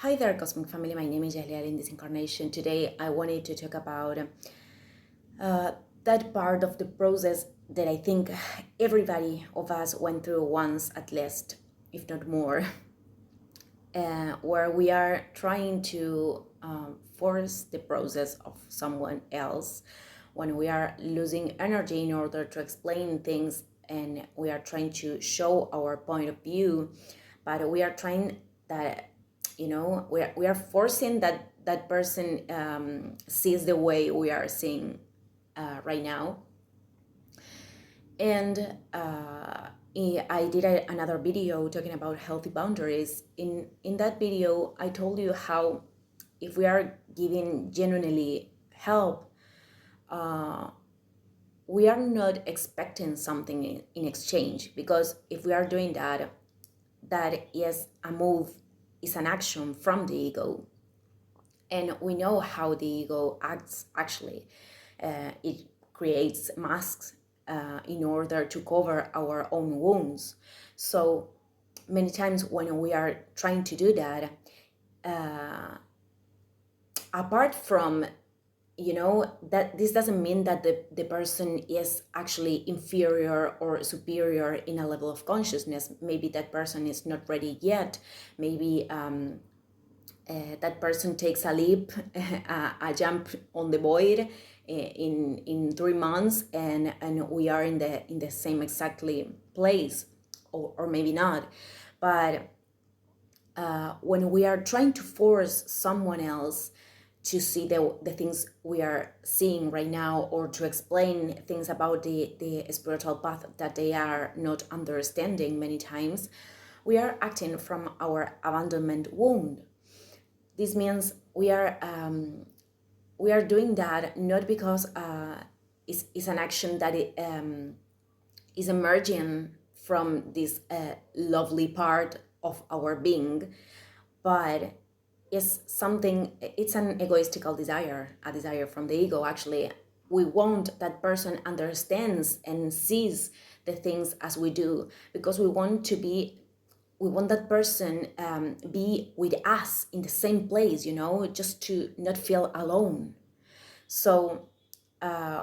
Hi there, Cosmic Family. My name is Jaliel in this incarnation. Today, I wanted to talk about uh, that part of the process that I think everybody of us went through once at least, if not more, where we are trying to force the process of someone else, when we are losing energy in order to explain things and we are trying to show our point of view, but we are trying that we are forcing that person sees the way we are seeing right now. And I did another video talking about healthy boundaries. In that video, I told you how if we are giving genuinely help, uh, we are not expecting something in exchange, because if we are doing that, that is a move, is an action from the ego. And we know how the ego acts actually. It creates masks in order to cover our own wounds. So many times when we are trying to do that, uh, apart from, that this doesn't mean that the person is actually inferior or superior in a level of consciousness. Maybe that person is not ready yet. Maybe that person takes a leap, a jump on the void in 3 months, and we are in the same exactly place, or maybe not. But when we are trying to force someone else to see the things we are seeing right now, or to explain things about the spiritual path that they are not understanding many times, we are acting from our abandonment wound. This means we are doing that not because it's an action that is emerging from this lovely part of our being, but it's an egoistical desire, a desire from the ego. Actually, we want that person understands and sees the things as we do, because we want that person be with us in the same place, just to not feel alone. So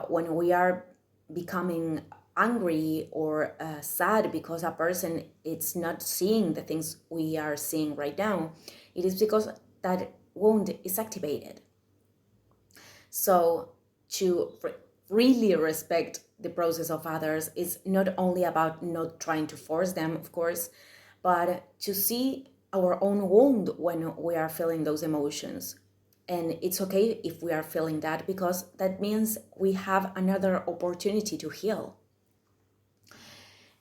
when we are becoming angry or sad because a person is not seeing the things we are seeing right now, it is because that wound is activated. So to really respect the process of others is not only about not trying to force them, of course, but to see our own wound when we are feeling those emotions. And it's okay if we are feeling that, because that means we have another opportunity to heal.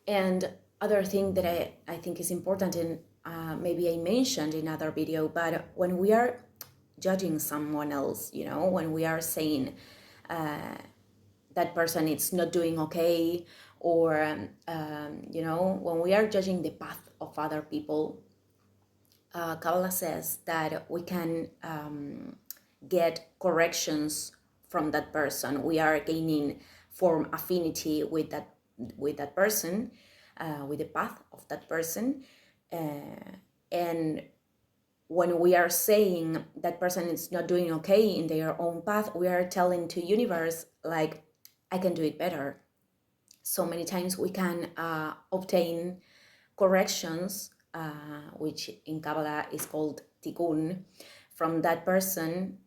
And other thing that I think is important, and maybe I mentioned in other video, but when we are judging someone else, when we are saying that person is not doing okay, or when we are judging the path of other people, Kabbalah says that we can get corrections from that person. We are gaining form affinity with that person, with the path of that person, and when we are saying that person is not doing okay in their own path, we are telling to universe, like, I can do it better. So many times we can obtain corrections, which in Kabbalah is called tikkun, from that person,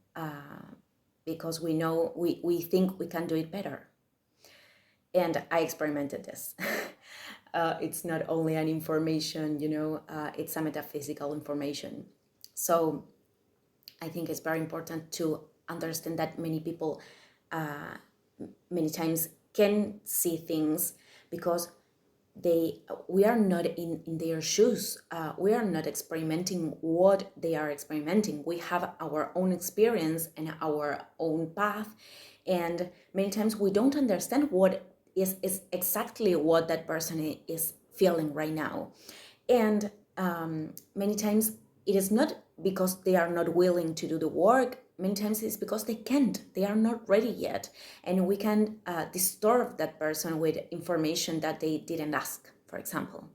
because we think we can do it better. And I experimented this. It's not only an information, it's a metaphysical information. So I think it's very important to understand that many people many times can see things because we are not in their shoes. We are not experimenting what they are experimenting. We have our own experience and our own path, and many times we don't understand what is exactly what that person is feeling right now. And many times it is not because they are not willing to do the work. Many times it's because they can't, they are not ready yet, and we can disturb that person with information that they didn't ask, for example.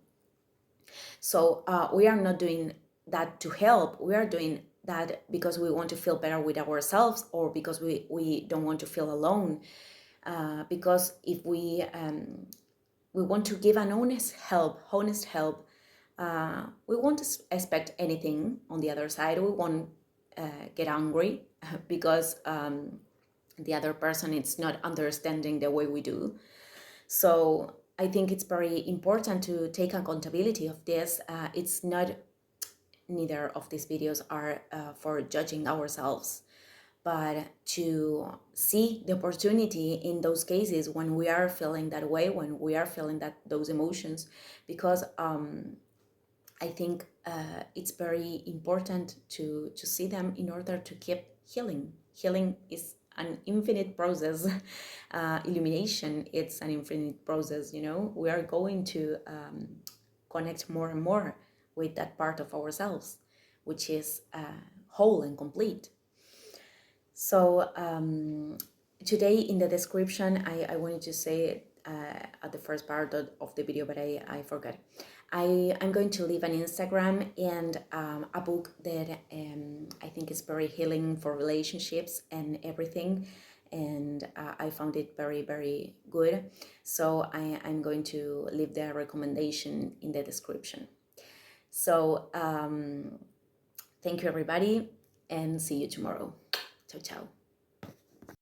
So we are not doing that to help, we are doing that because we want to feel better with ourselves, or because we don't want to feel alone. Because if we want to give an honest help, we won't expect anything on the other side. We won't get angry because the other person is not understanding the way we do. So I think it's very important to take accountability of this. It's not, neither of these videos are for judging ourselves, but to see the opportunity in those cases when we are feeling that way, when we are feeling those emotions, because I think it's very important to see them in order to keep healing. Healing is an infinite process. Illumination, it's an infinite process. We are going to connect more and more with that part of ourselves, which is whole and complete. So today in the description, I wanted to say at the first part of the video, but I forgot. I'm going to leave an Instagram and a book that I think is very healing for relationships and everything. And I found it very, very good. So I'm going to leave the recommendation in the description. So thank you, everybody, and see you tomorrow. Ciao, ciao.